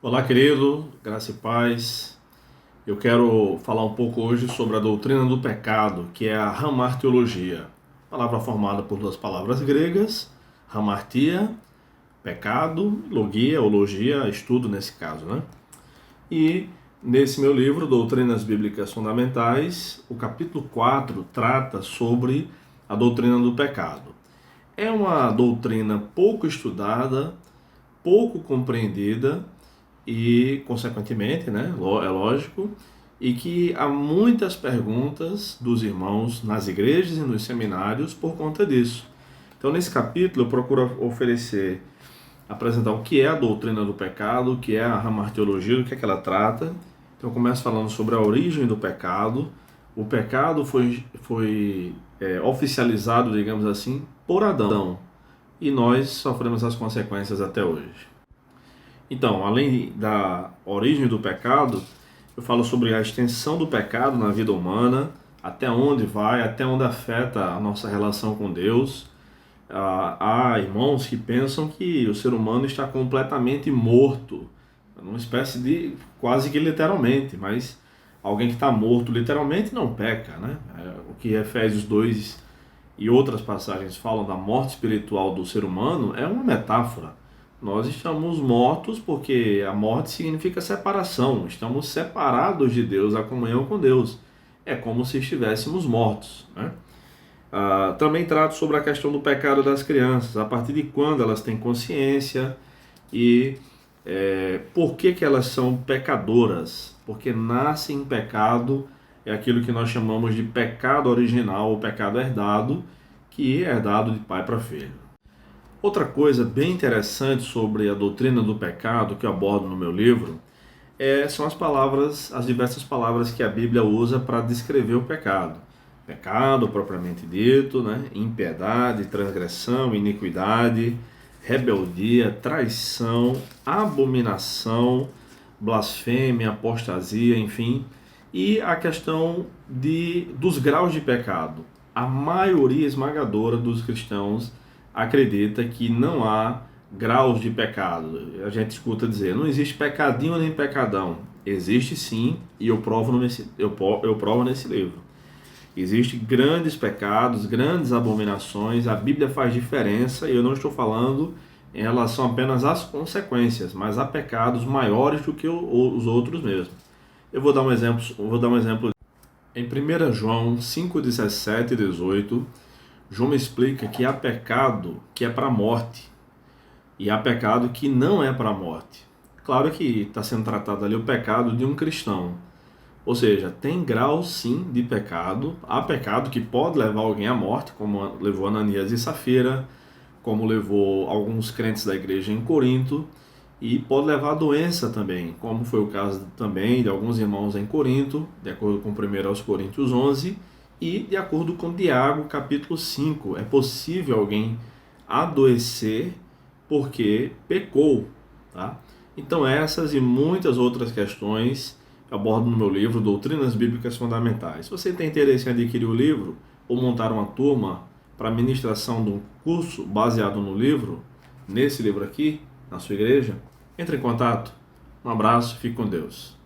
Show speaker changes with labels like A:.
A: Olá, querido, graça e paz. Eu quero falar um pouco hoje sobre a doutrina do pecado, que é a hamartiologia. Palavra formada por duas palavras gregas, hamartia, pecado, logia, ou logia, estudo nesse caso, né? E nesse meu livro, Doutrinas Bíblicas Fundamentais, o capítulo 4 trata sobre a doutrina do pecado. É uma doutrina pouco estudada, pouco compreendida e, consequentemente, né, é lógico, e que há muitas perguntas dos irmãos nas igrejas e nos seminários por conta disso. Então, nesse capítulo, eu procuro apresentar o que é a doutrina do pecado, o que é a hamartiologia, do que é que ela trata. Então, eu começo falando sobre a origem do pecado. O pecado foi oficializado, digamos assim, por Adão, e nós sofremos as consequências até hoje. Então, além da origem do pecado, eu falo sobre a extensão do pecado na vida humana, até onde vai, até onde afeta a nossa relação com Deus. Há irmãos que pensam que o ser humano está completamente morto, numa espécie de, quase que literalmente, mas alguém que está morto literalmente não peca, né? O que Efésios 2 e outras passagens falam da morte espiritual do ser humano é uma metáfora. Nós estamos mortos porque a morte significa separação. Estamos separados de Deus, a comunhão com Deus. É como se estivéssemos mortos, né? Também trato sobre a questão do pecado das crianças, a partir de quando elas têm consciência e por que elas são pecadoras. Porque nascem em pecado, é aquilo que nós chamamos de pecado original ou pecado herdado, que é herdado de pai para filho. Outra coisa bem interessante sobre a doutrina do pecado que eu abordo no meu livro são as diversas palavras que a Bíblia usa para descrever o pecado. Pecado propriamente dito, né? Impiedade, transgressão, iniquidade, rebeldia, traição, abominação, blasfêmia, apostasia, enfim. E a questão dos graus de pecado. A maioria esmagadora dos cristãos acredita que não há graus de pecado. A gente escuta dizer, não existe pecadinho nem pecadão. Existe sim, e eu provo nesse livro. Existem grandes pecados, grandes abominações, a Bíblia faz diferença, e eu não estou falando em relação apenas às consequências, mas há pecados maiores do que os outros mesmo. Eu vou dar um exemplo. Em 1 João 5, 17 e 18, João explica que há pecado que é para a morte e há pecado que não é para a morte. Claro que está sendo tratado ali o pecado de um cristão. Ou seja, tem grau sim de pecado. Há pecado que pode levar alguém à morte, como levou Ananias e Safira, como levou alguns crentes da igreja em Corinto, e pode levar a doença também, como foi o caso também de alguns irmãos em Corinto, de acordo com 1 Coríntios 11, e de acordo com Tiago, capítulo 5. É possível alguém adoecer porque pecou, tá? Então essas e muitas outras questões eu abordo no meu livro Doutrinas Bíblicas Fundamentais. Se você tem interesse em adquirir o livro ou montar uma turma para ministração de um curso baseado no livro, nesse livro aqui, na sua igreja, entre em contato. Um abraço, fique com Deus.